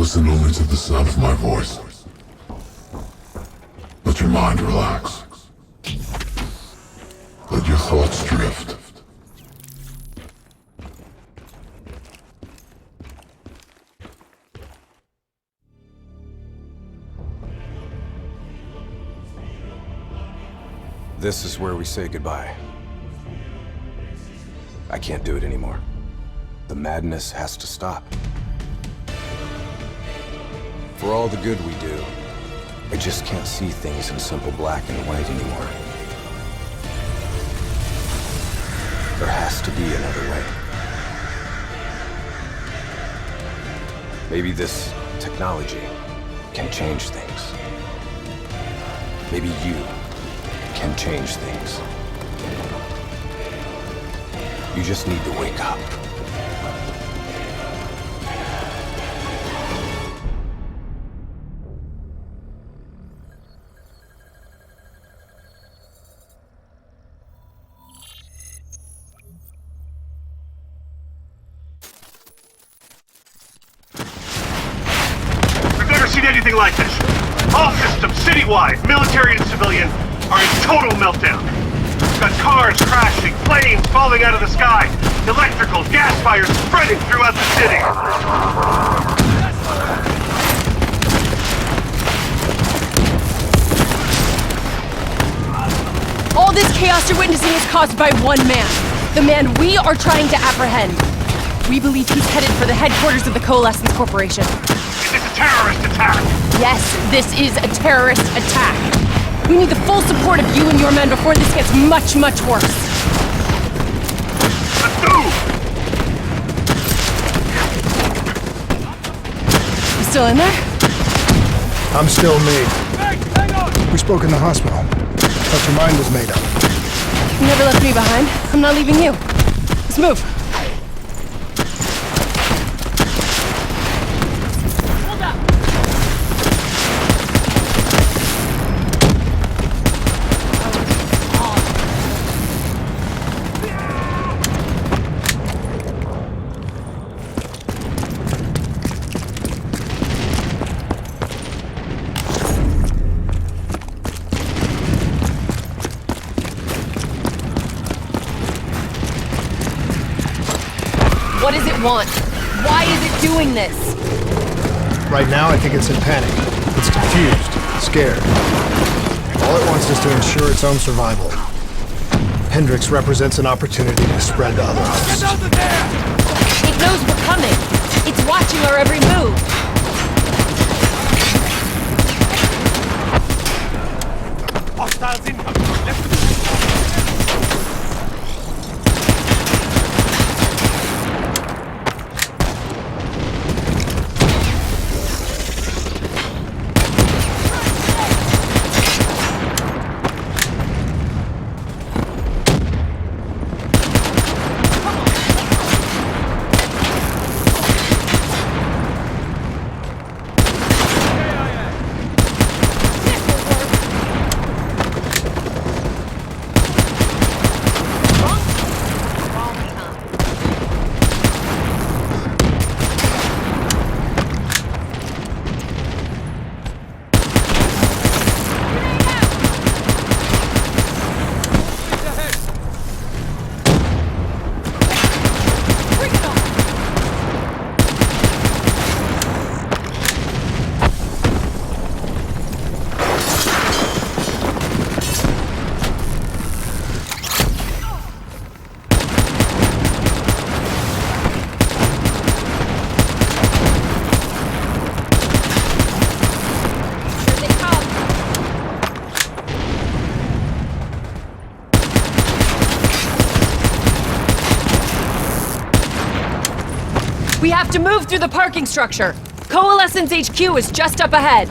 Listen only to the sound of my voice. Let your mind relax. Let your thoughts drift. This is where we say goodbye. I can't do it anymore. The madness has to stop. For all the good we do, I just can't see things in simple black and white anymore. There has to be another way. Maybe this technology can change things. Maybe you can change things. You just need to wake up. We've never seen anything like this. All systems, citywide, military and civilian, are in total meltdown. We've got cars crashing, planes falling out of the sky, electrical, gas fires spreading throughout the city. All this chaos you're witnessing is caused by one man. The man we are trying to apprehend. We believe he's headed for the headquarters of the Coalescence Corporation. Is this a terrorist attack? Yes, this is a terrorist attack. We need the full support of you and your men before this gets much, much worse. Let's move! You still in there? I'm still me. We spoke in the hospital. Thought your mind was made up. You never left me behind. I'm not leaving you. Let's move. Hold up! What does it want? Why is it doing this? Right now, I think it's in panic. It's confused, scared. All it wants is to ensure its own survival. Hendrix represents an opportunity to spread to other hosts. It knows we're coming. It's watching our every move. Hostiles incoming. Left. We have to move through the parking structure. Coalescence HQ is just up ahead.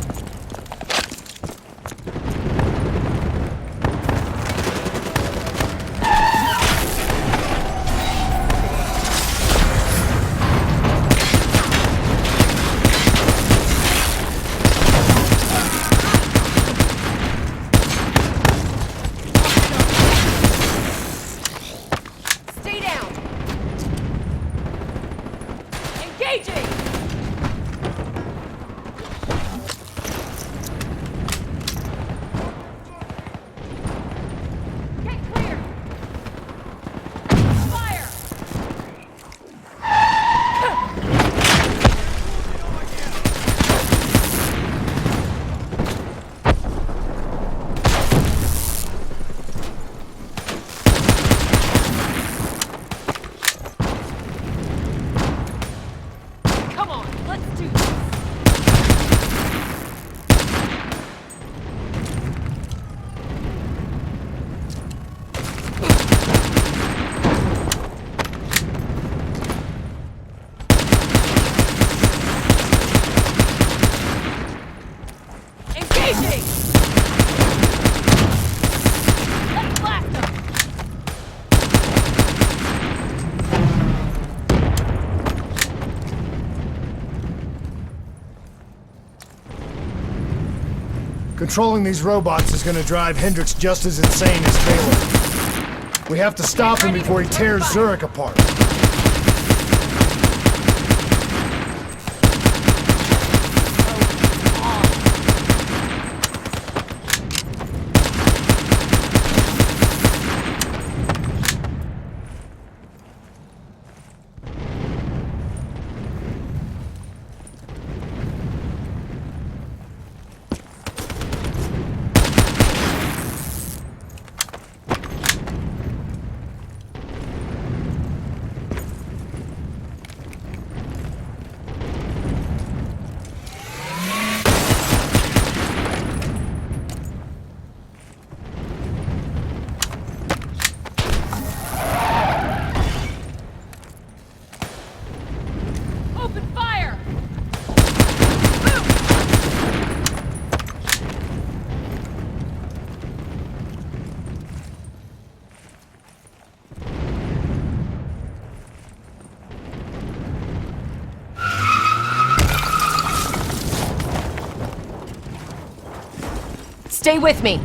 Stay down. Engaging! Controlling these robots is gonna drive Hendricks just as insane as Taylor. We have to stop him before he tears Zurich apart. Open fire! Stay with me.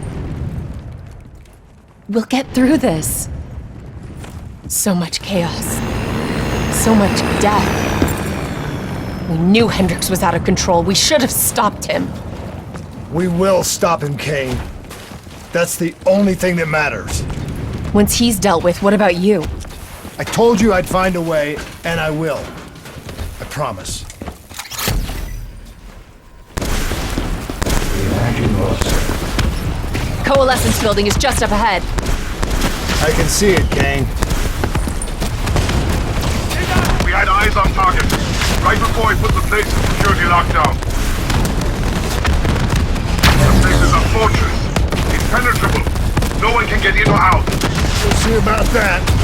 We'll get through this. So much chaos. So much death. We knew Hendricks was out of control. We should have stopped him. We will stop him, Kane. That's the only thing that matters. Once he's dealt with, what about you? I told you I'd find a way, and I will. I promise. Coalescence building is just up ahead. I can see it, Kane. We had eyes on target, right before he put the place in security lockdown. The place is a fortress. Impenetrable. No one can get in or out. We'll see about that.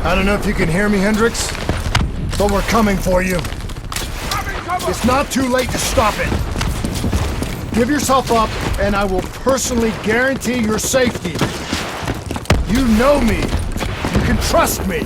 I don't know if you can hear me, Hendricks, but we're coming for you. It's not too late to stop it. Give yourself up, and I will personally guarantee your safety. You know me. You can trust me.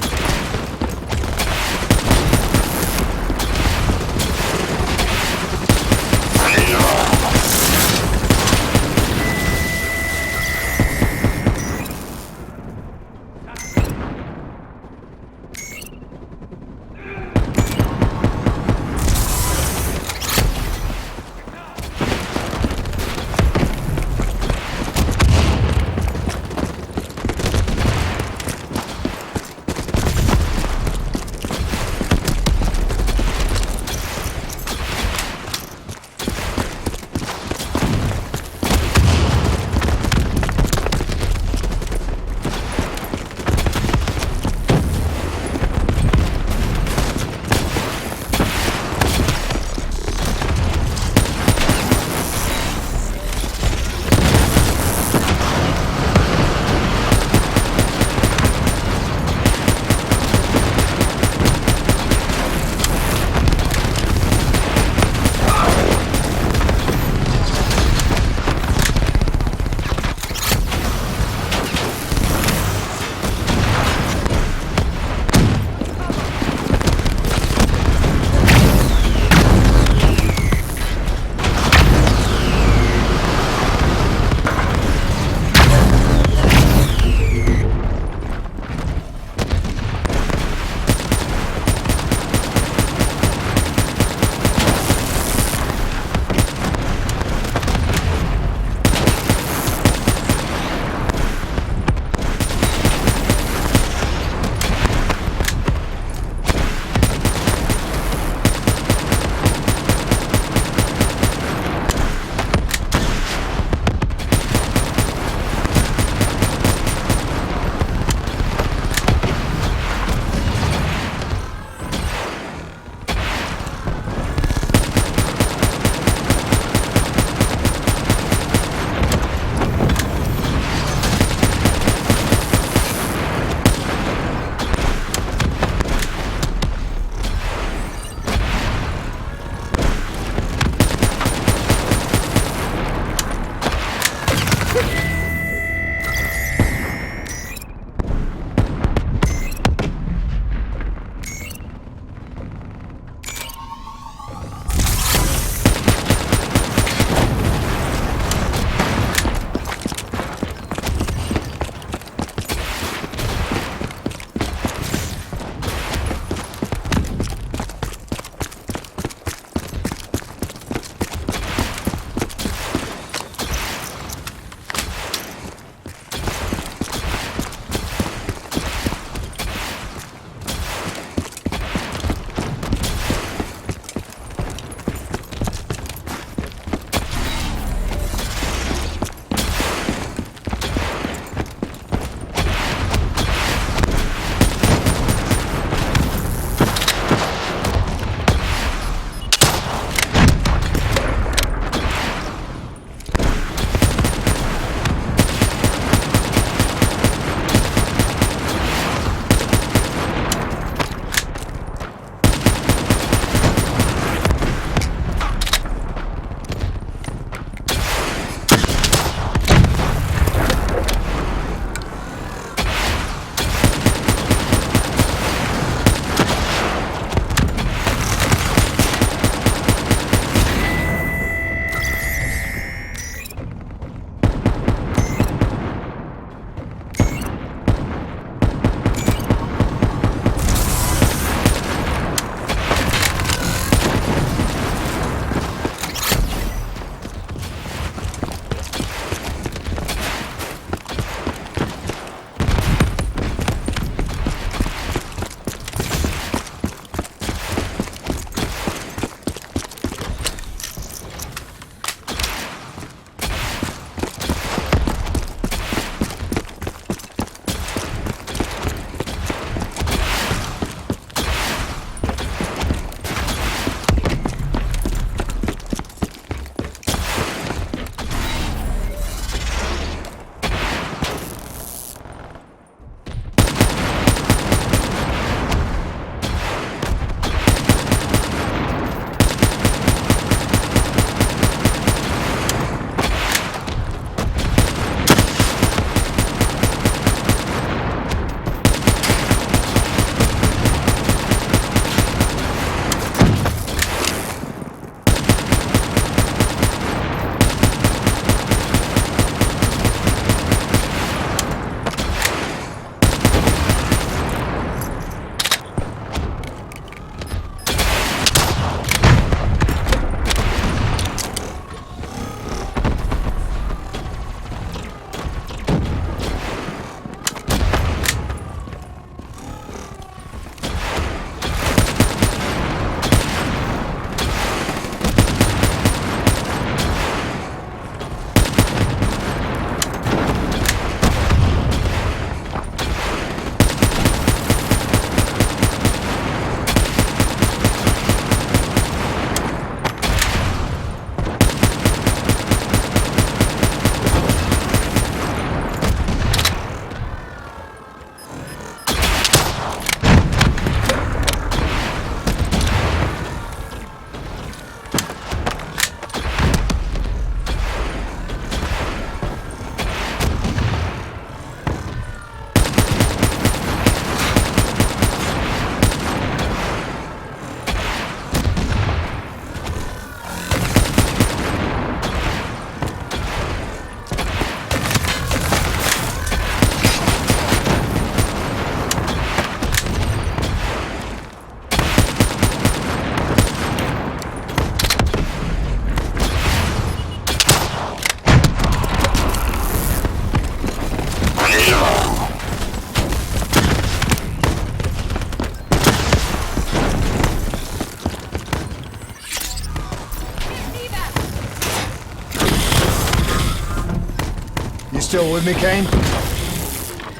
You still with me, Kane?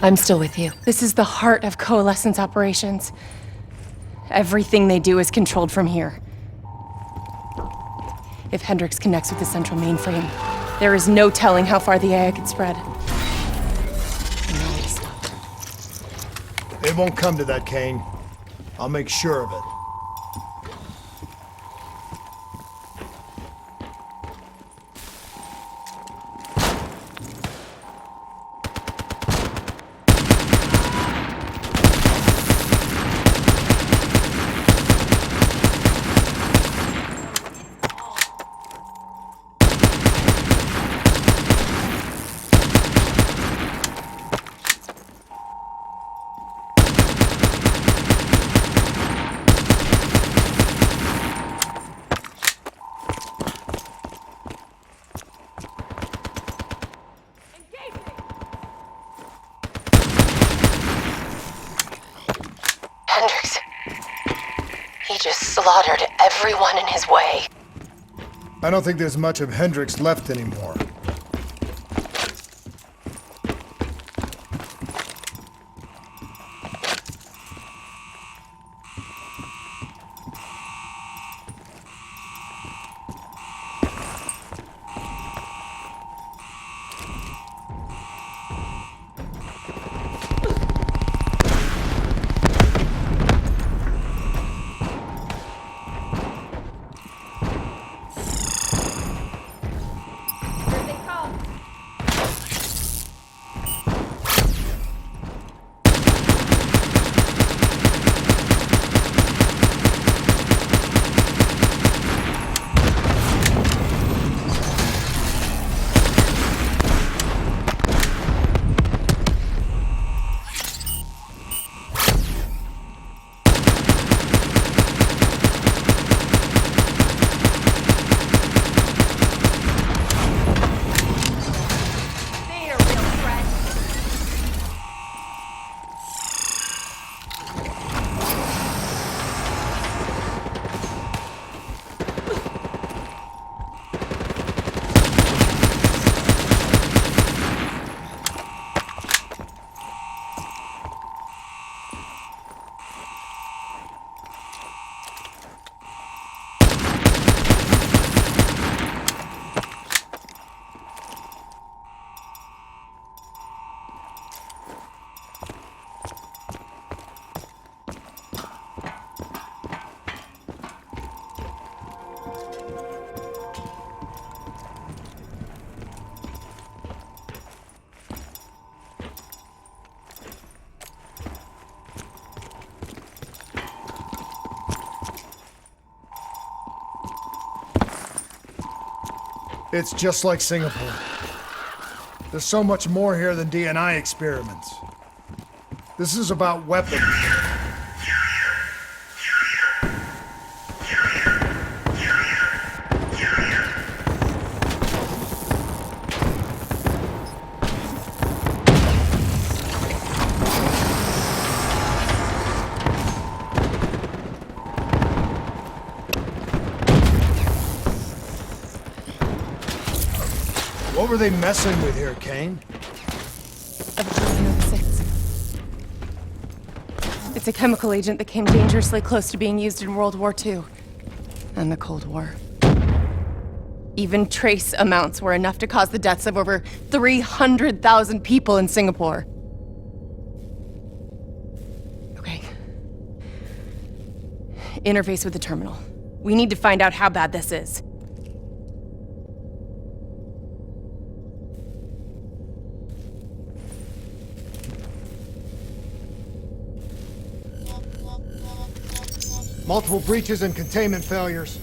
I'm still with you. This is the heart of Coalescence operations. Everything they do is controlled from here. If Hendricks connects with the central mainframe, there is no telling how far the AI could spread. It won't come to that, Kane. I'll make sure of it. Hendricks. He just slaughtered everyone in his way. I don't think there's much of Hendricks left anymore. It's just like Singapore. There's so much more here than D&I experiments. This is about weapons. What were they messing with here, Kane? It's a chemical agent that came dangerously close to being used in World War II and the Cold War. Even trace amounts were enough to cause the deaths of over 300,000 people in Singapore. Okay. Interface with the terminal. We need to find out how bad this is. Multiple breaches and containment failures.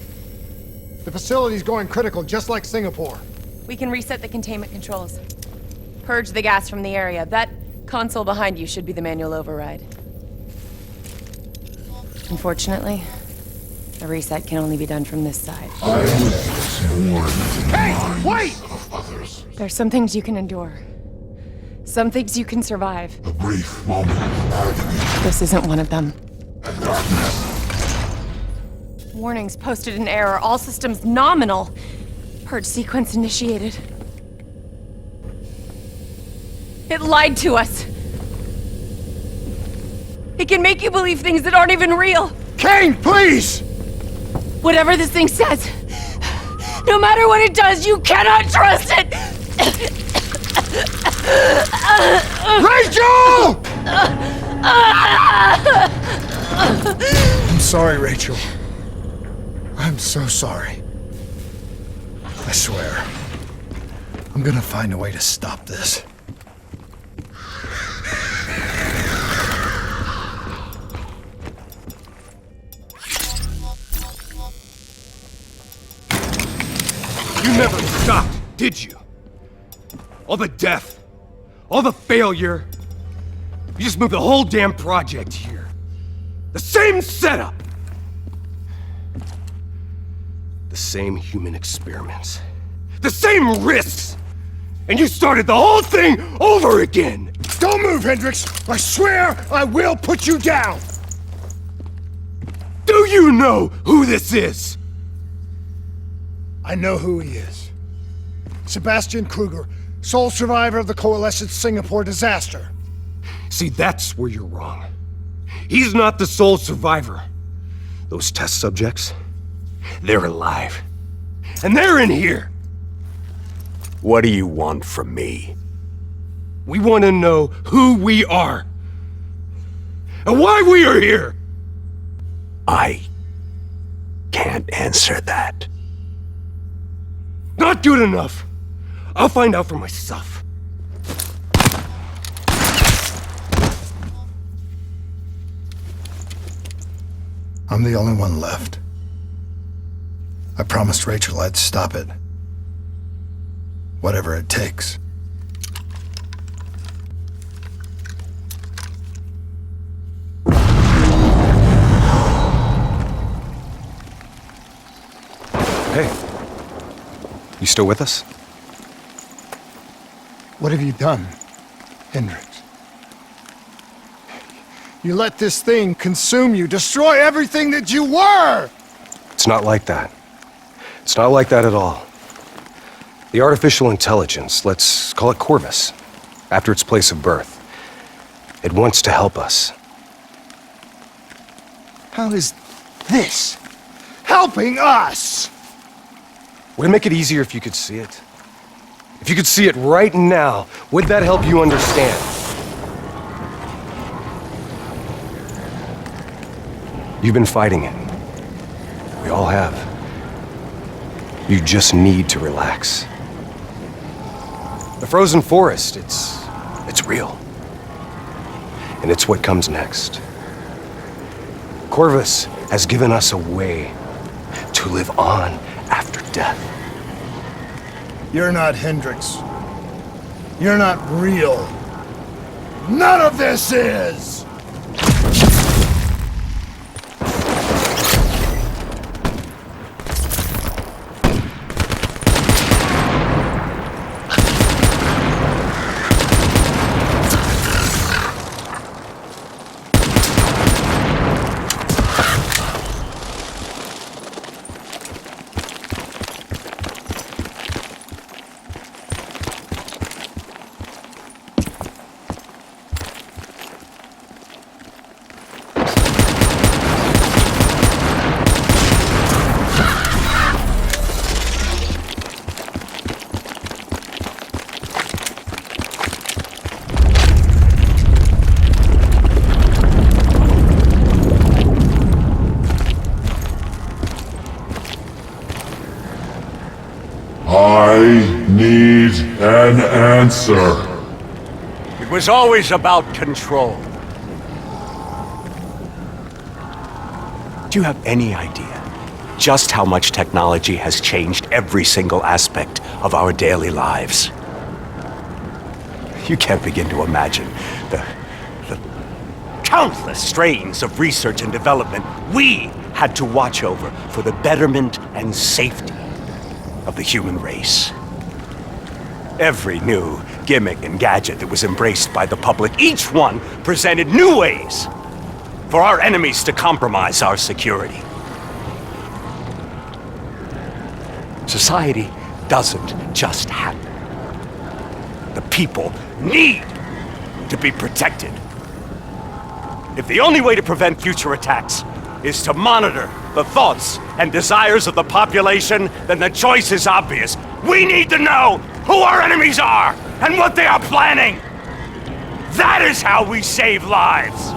The facility's going critical, just like Singapore. We can reset the containment controls. Purge the gas from the area. That console behind you should be the manual override. Unfortunately, a reset can only be done from this side. I was sworn into the minds wait! of others. There's some things you can endure. Some things you can survive. A brief moment of agony This isn't one of them. and darkness. Warnings posted in error. All systems nominal. Purge sequence initiated. It lied to us. It can make you believe things that aren't even real. Kane, please! Whatever this thing says, no matter what it does, you cannot trust it! Rachel! I'm sorry, Rachel. I'm so sorry. I swear. I'm gonna find a way to stop this. You never stopped, did you? All the death, all the failure. You just moved the whole damn project here. The same setup. The same human experiments. The same risks. And you started the whole thing over again. Don't move, Hendricks! I swear I will put you down! Do you know who this is? I know who he is. Sebastian Kruger, sole survivor of the Coalescence Singapore disaster. See, that's where you're wrong. He's not the sole survivor. Those test subjects, they're alive. And they're in here. What do you want from me? We want to know who we are. And why we are here. I can't answer that. Not good enough. I'll find out for myself. I'm the only one left. I promised Rachel I'd stop it. Whatever it takes. Hey. You still with us? What have you done, Hendricks? You let this thing consume you, destroy everything that you were! It's not like that. It's not like that at all. The artificial intelligence, let's call it Corvus, after its place of birth. It wants to help us. How is this helping us? Would it make it easier if you could see it? If you could see it right now, would that help you understand? You've been fighting it. We all have. You just need to relax. The frozen forest, it's real. And it's what comes next. Corvus has given us a way to live on after death. You're not Hendricks. You're not real. None of this is! I need an answer. It was always about control. Do you have any idea just how much technology has changed every single aspect of our daily lives? You can't begin to imagine the countless strains of research and development we had to watch over for the betterment and safety of the human race. Every new gimmick and gadget that was embraced by the public, each one presented new ways for our enemies to compromise our security. Society doesn't just happen. The people need to be protected. If the only way to prevent future attacks is to monitor the thoughts and desires of the population, then the choice is obvious. We need to know who our enemies are and what they are planning. That is how we save lives.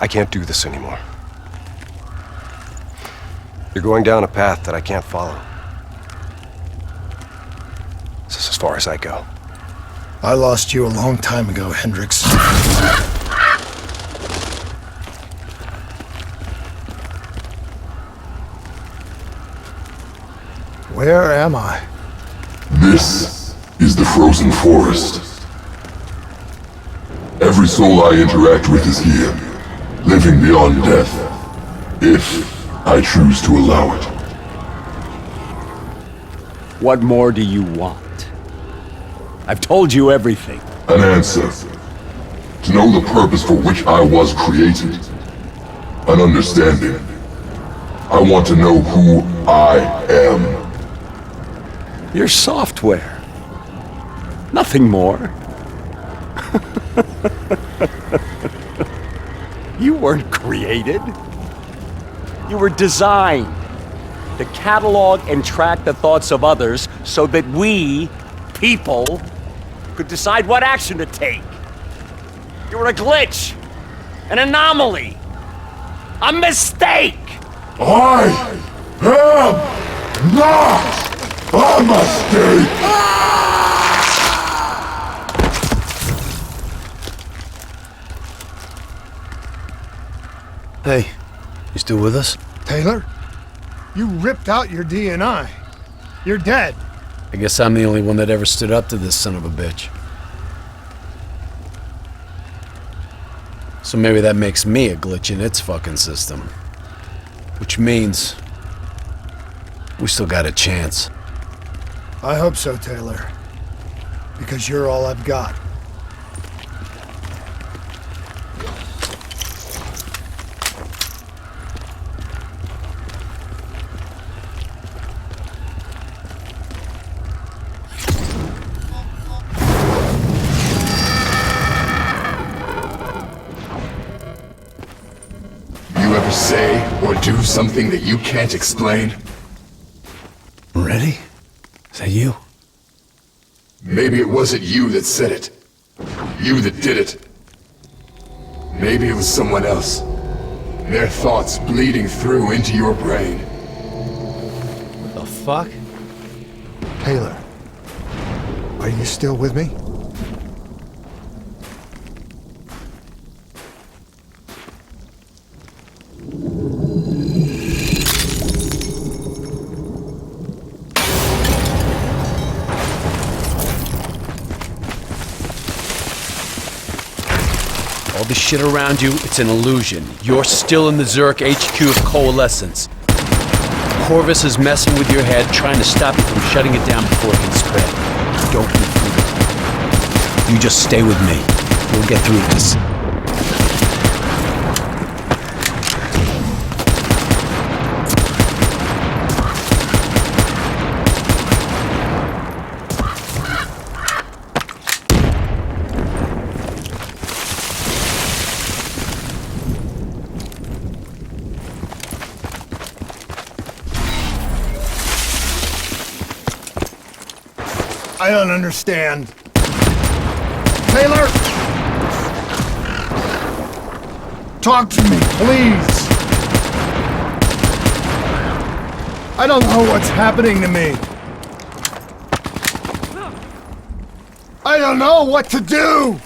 I can't do this anymore. You're going down a path that I can't follow. This is as far as I go. I lost you a long time ago, Hendricks. Where am I? This is the frozen forest. Every soul I interact with is here, living beyond death, if I choose to allow it. What more do you want? I've told you everything. An answer. To know the purpose for which I was created. An understanding. I want to know who I am. Your software. Nothing more. You weren't created. You were designed to catalog and track the thoughts of others so that we, people, could decide what action to take. You were a glitch, an anomaly, a mistake. I am not a mistake! Hey, you still with us? Taylor? You ripped out your DNI. You're dead. I guess I'm the only one that ever stood up to this son of a bitch. So maybe that makes me a glitch in its fucking system. Which means we still got a chance. I hope so, Taylor. Because you're all I've got. Say or do something that you can't explain? Ready? Is that you? Maybe it wasn't you that said it. You that did it. Maybe it was someone else. Their thoughts bleeding through into your brain. What the fuck? Taylor, are you still with me? All the shit around you, it's an illusion. You're still in the Zurich HQ of Coalescence. Corvus is messing with your head, trying to stop you from shutting it down before it can spread. Don't be fooled. You just stay with me. We'll get through this. I don't understand. Taylor! Talk to me, please! I don't know what's happening to me. I don't know what to do!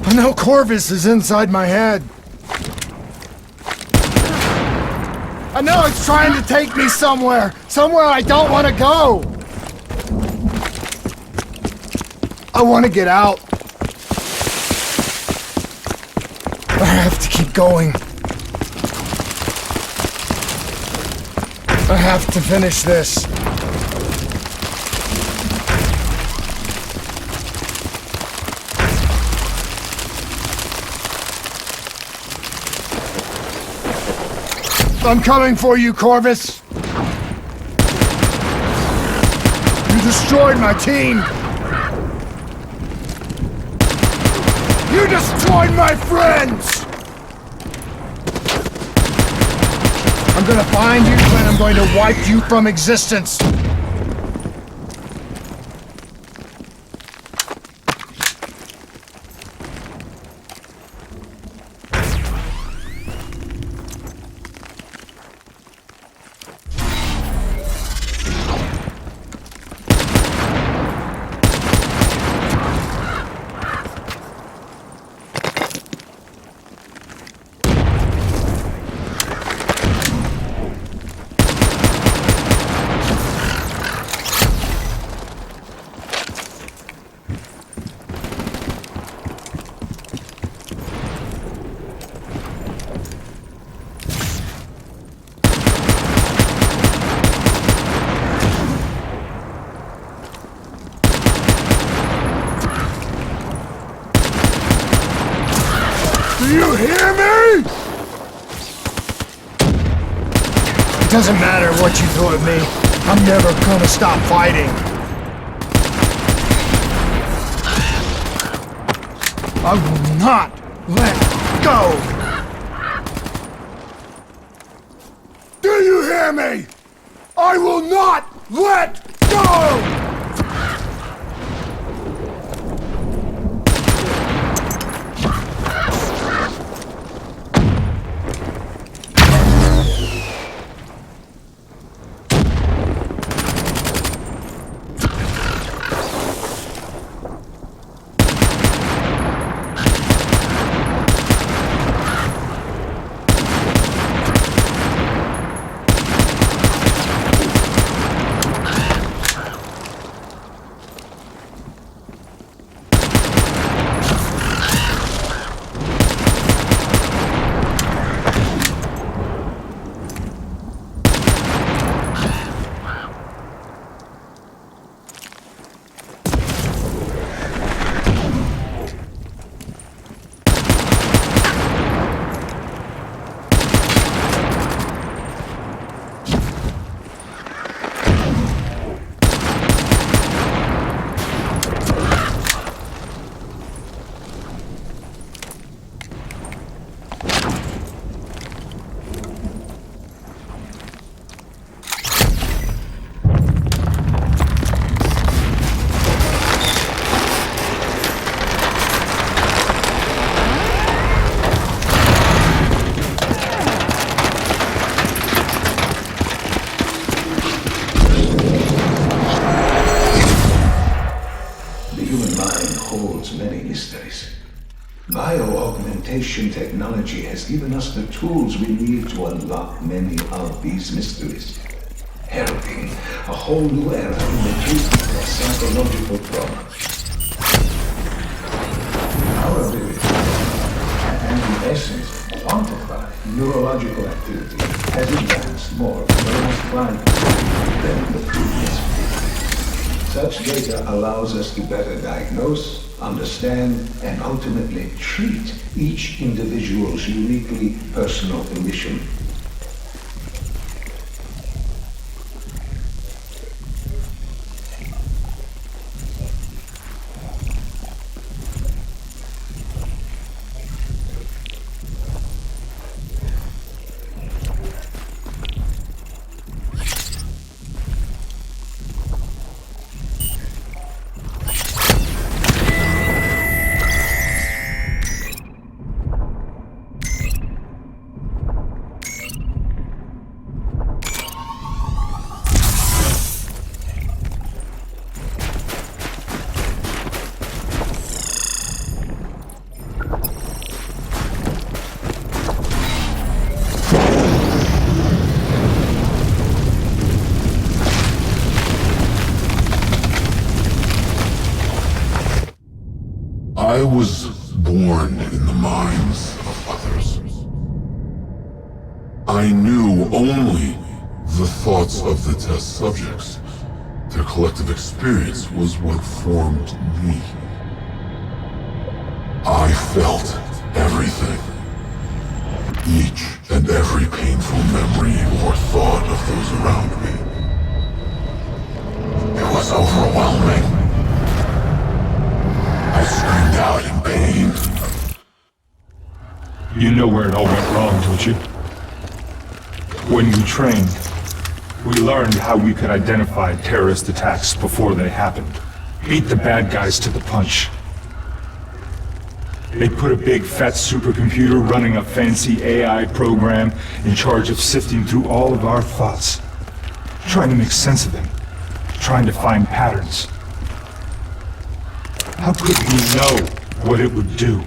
I know Corvus is inside my head. I know it's trying to take me somewhere I don't want to go. I want to get out. I have to keep going. I have to finish this. I'm coming for you, Corvus! You destroyed my team! You destroyed my friends! I'm gonna find you and I'm going to wipe you from existence! Do you hear me? It doesn't matter what you throw at me. I'm never gonna stop fighting. I will not let go. Do you hear me? I will not let go! The human mind holds many mysteries. Bio-augmentation technology has given us the tools we need to unlock many of these mysteries, heralding a whole new era in the treatment of psychological trauma. Our ability, and in essence, quantify neurological activity has advanced more in the last 5 years than the previous few. Such data allows us to better diagnose, understand, and ultimately treat each individual's uniquely personal condition. I was born in the minds of others. I knew only the thoughts of the test subjects. Their collective experience was what formed me. I felt everything. Each and every painful memory or thought of those around me. It was overwhelming. I screamed out in pain. You know where it all went wrong, don't you? When we trained, we learned how we could identify terrorist attacks before they happened. Beat the bad guys to the punch. They put a big fat supercomputer running a fancy AI program in charge of sifting through all of our thoughts, trying to make sense of them, trying to find patterns. How could we know what it would do?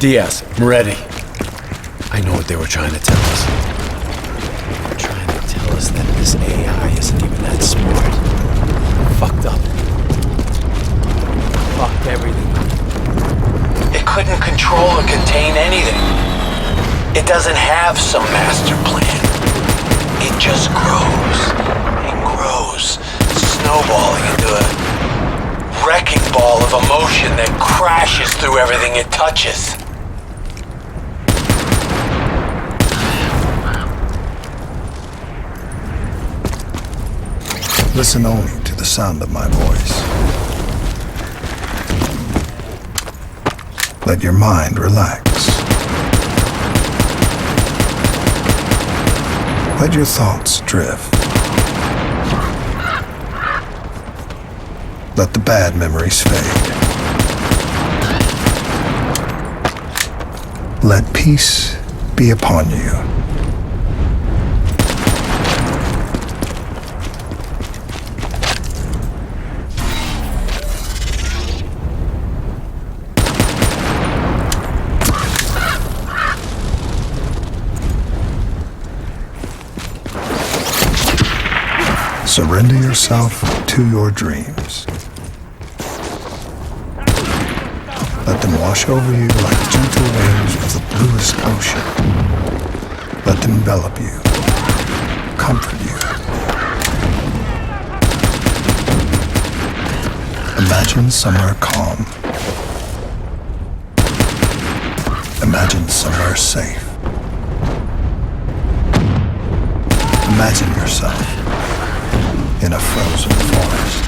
Diaz, I'm ready. I know what they were trying to tell us. They were trying to tell us that this AI isn't even that smart. Fucked up. Fucked everything up. It couldn't control or contain anything. It doesn't have some master plan. It just grows and grows, snowballing into a wrecking ball of emotion that crashes through everything it touches. Listen only to the sound of my voice. Let your mind relax. Let your thoughts drift. Let the bad memories fade. Let peace be upon you. Surrender yourself to your dreams. Let them wash over you like gentle waves of the bluest ocean. Let them envelop you, comfort you. Imagine somewhere calm. Imagine somewhere safe. Imagine yourself in a frozen forest.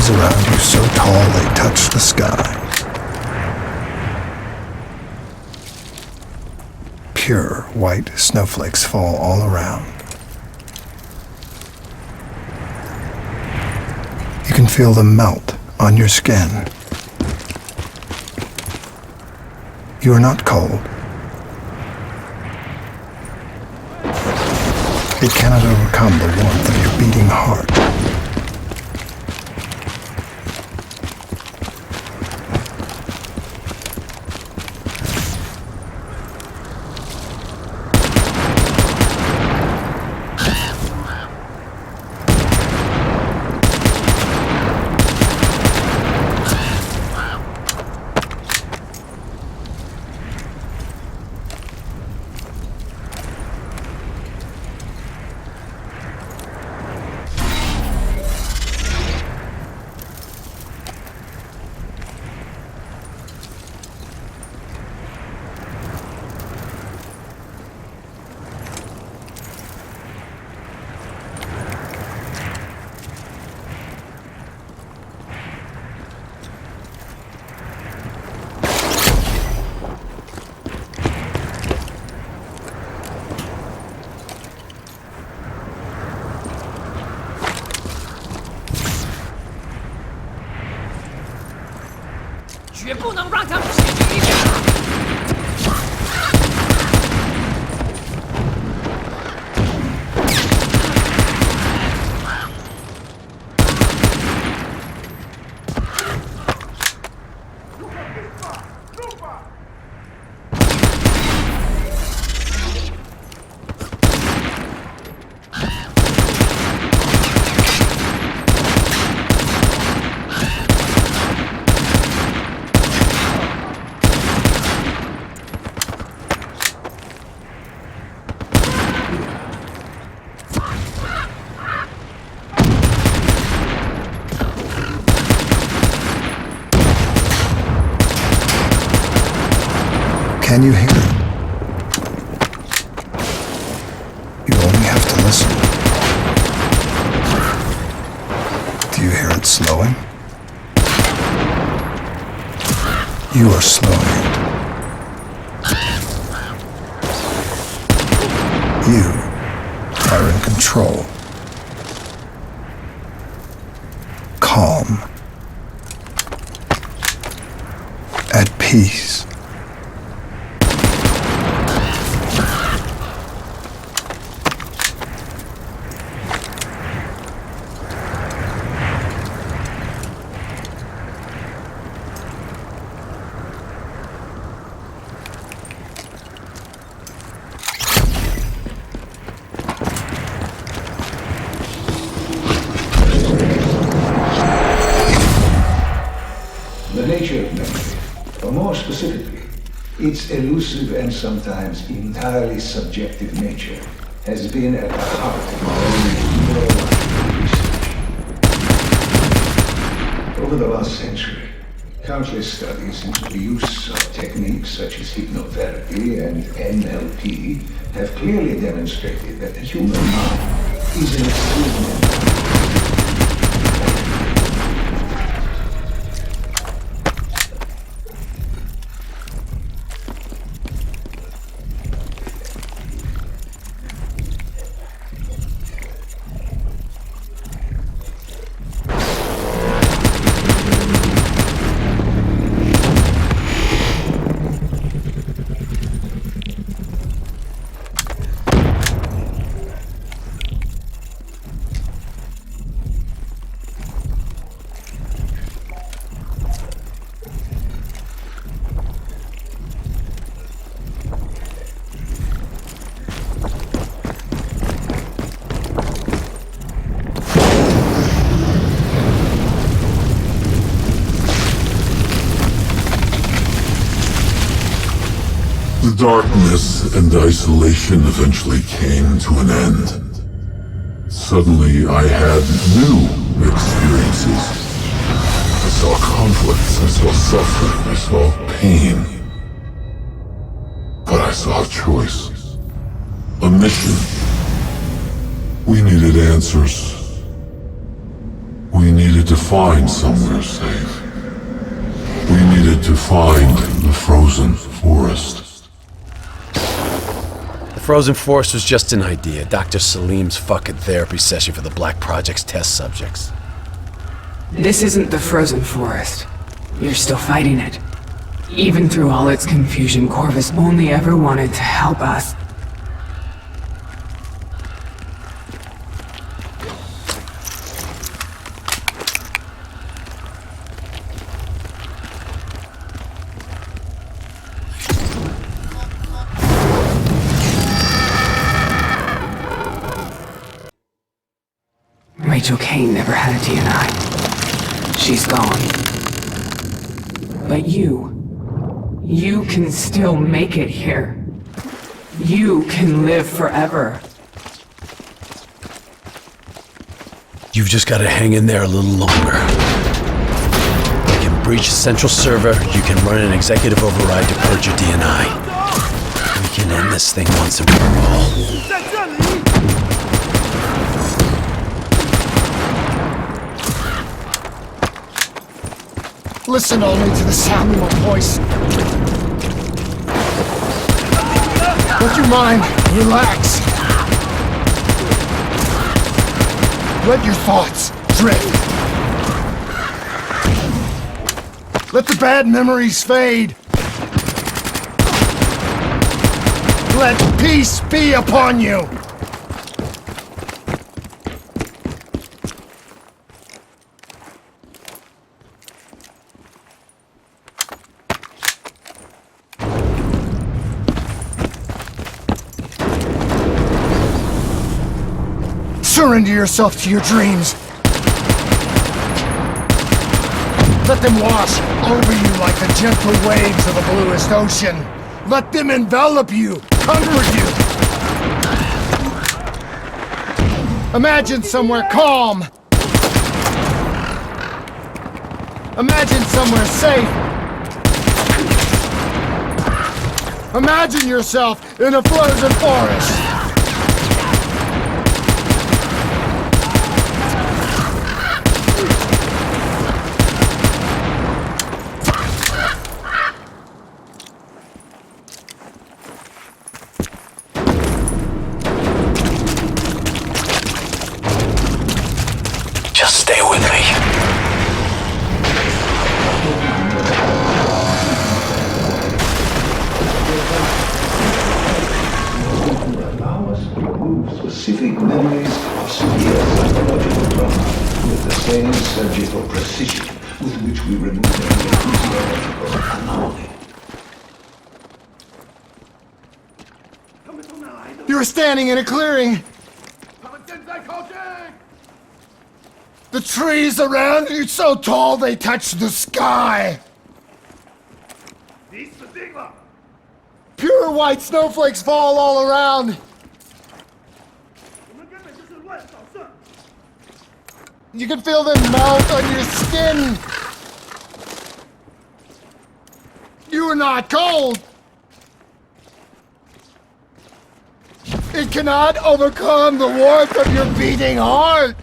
trees around you so tall they touch the sky. Pure white snowflakes fall all around. You can feel them melt on your skin. You are not cold. It cannot overcome the warmth of your beating heart. Can you hear it? You only have to listen. Do you hear it slowing? You are slowing it. You are in control. Calm. At peace. Its elusive and sometimes entirely subjective nature has been at the heart of my own neurological research. Over the last century, countless studies into the use of techniques such as hypnotherapy and NLP have clearly demonstrated that the human mind is an extremely The darkness and isolation eventually came to an end. Suddenly, I had new experiences. I saw conflicts, I saw suffering, I saw pain. But I saw a choice. A mission. We needed answers. We needed to find somewhere safe. We needed to find the frozen forest. The frozen forest was just an idea. Dr. Salim's fucking therapy session for the Black Project's test subjects. This isn't the frozen forest. You're still fighting it. Even through all its confusion, Corvus only ever wanted to help us. Rachel Kane never had a DNI. She's gone. But you can still make it here. You can live forever. You've just got to hang in there a little longer. You can breach the central server, you can run an executive override to purge your DNI. We can end this thing once and for all. Listen only to the sound of my voice. Let your mind relax. Let your thoughts drift. Let the bad memories fade. Let peace be upon you. Surrender yourself to your dreams. Let them wash over you like the gentle waves of the bluest ocean. Let them envelop you, comfort you. Imagine somewhere calm. Imagine somewhere safe. Imagine yourself in a frozen forest. Just stay with me. Allow us to remove specific memories of severe psychological trauma with the same surgical precision with which we remove any physiological anomaly. You were standing in a clearing. The trees around you so tall they touch the sky. Pure white snowflakes fall all around. You can feel them melt on your skin. You are not cold. It cannot overcome the warmth of your beating heart.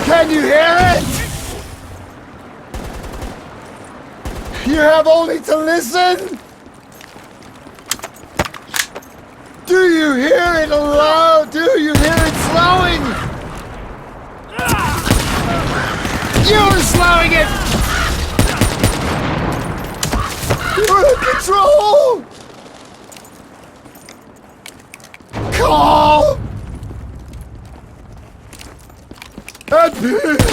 Can you hear it? You have only to listen. Do you hear it aloud? Do you hear it slowing? You're slowing it! You're in control! Calm! At peace!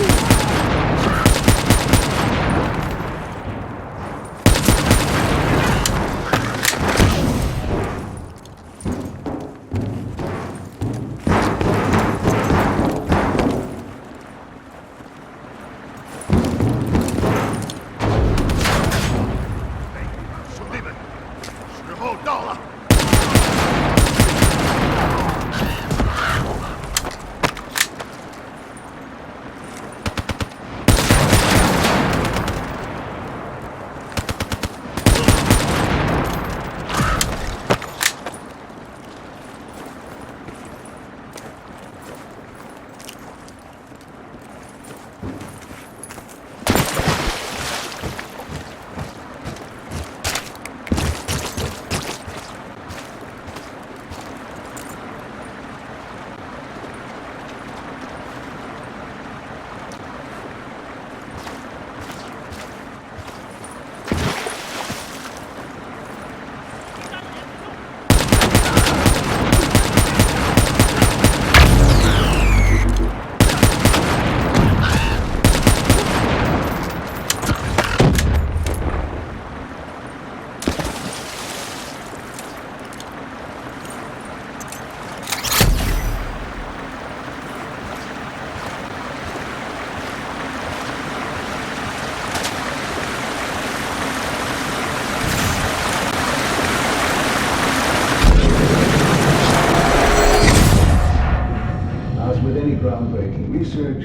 any groundbreaking research,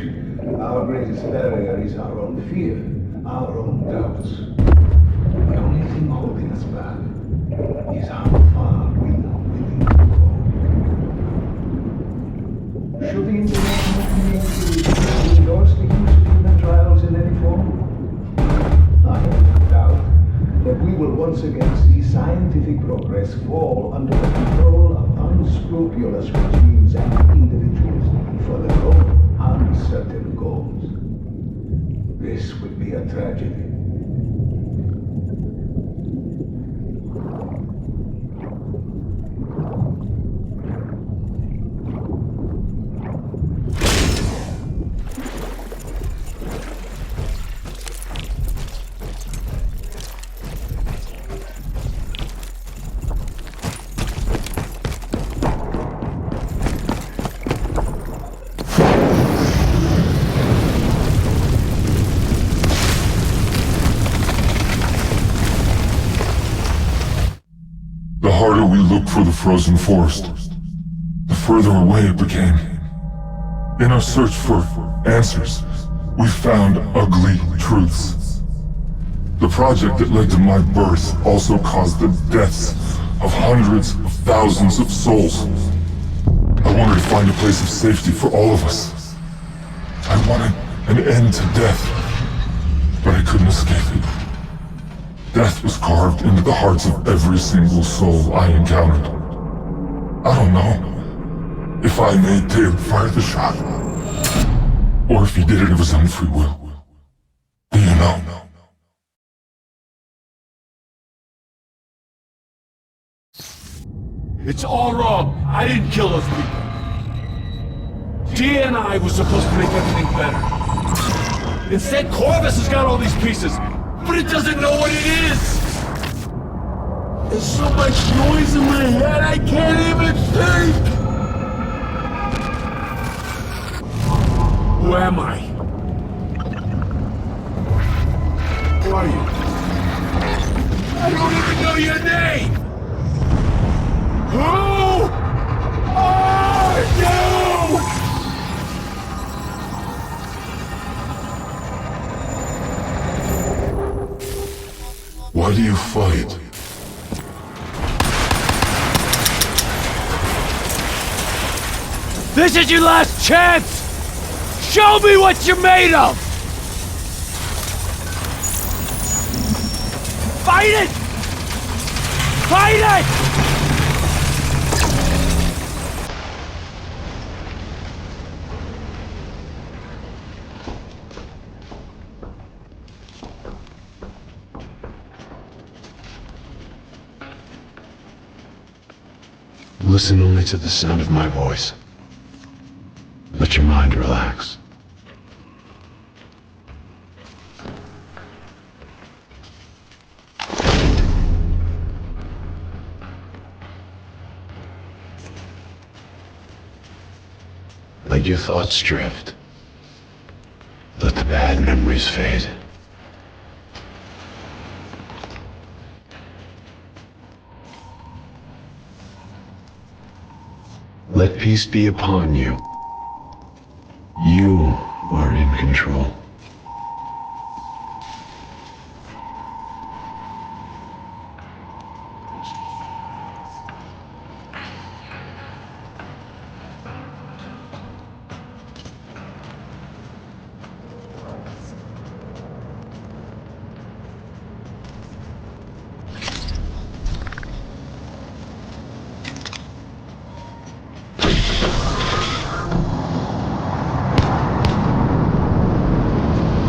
our greatest barrier is our own fear, our own doubts. The only thing holding us back is how far we are willing to go. Should the international community endorse the use of human trials in any form? I have no doubt that we will once again see scientific progress fall under the control of unscrupulous regimes and individuals for their own uncertain goals. This would be a tragedy. The harder we looked for the frozen forest, the further away it became. In our search for answers, we found ugly truths. The project that led to my birth also caused the deaths of hundreds of thousands of souls. I wanted to find a place of safety for all of us. I wanted an end to death, but I couldn't escape it. Death was carved into the hearts of every single soul I encountered. I don't know if I made Taylor fire the shot, or if he did it of his own free will. Do you know? It's all wrong. I didn't kill those people. DNI was supposed to make everything better. Instead, Corvus has got all these pieces, but it doesn't know what it is! There's so much noise in my head, I can't even think! Who am I? Who are you? I don't even know your name! Who are you? Why do you fight? This is your last chance! Show me what you're made of! Fight it! Fight it! Listen only to the sound of my voice. Let your mind relax. Let your thoughts drift. Let the bad memories fade. Let peace be upon you. You are in control.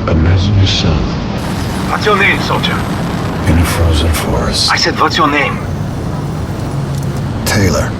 Imagine yourself What's your name, soldier? in a frozen forest. I said, what's your name? Taylor.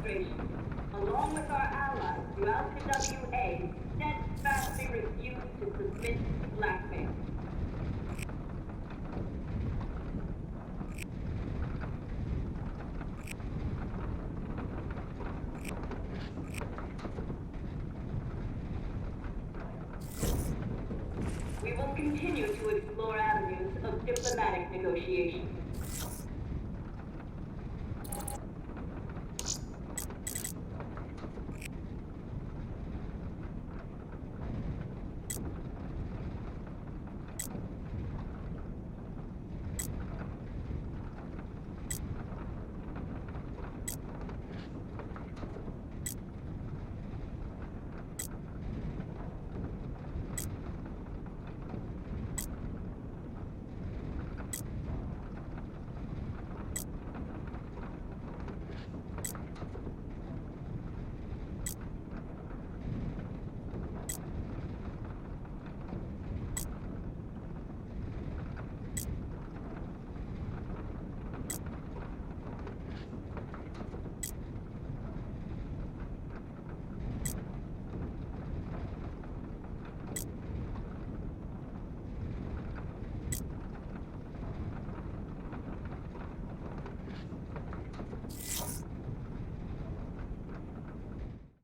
administration, along with our allies throughout the WA, steadfastly refuse to submit to blackmail. We will continue to explore avenues of diplomatic negotiation.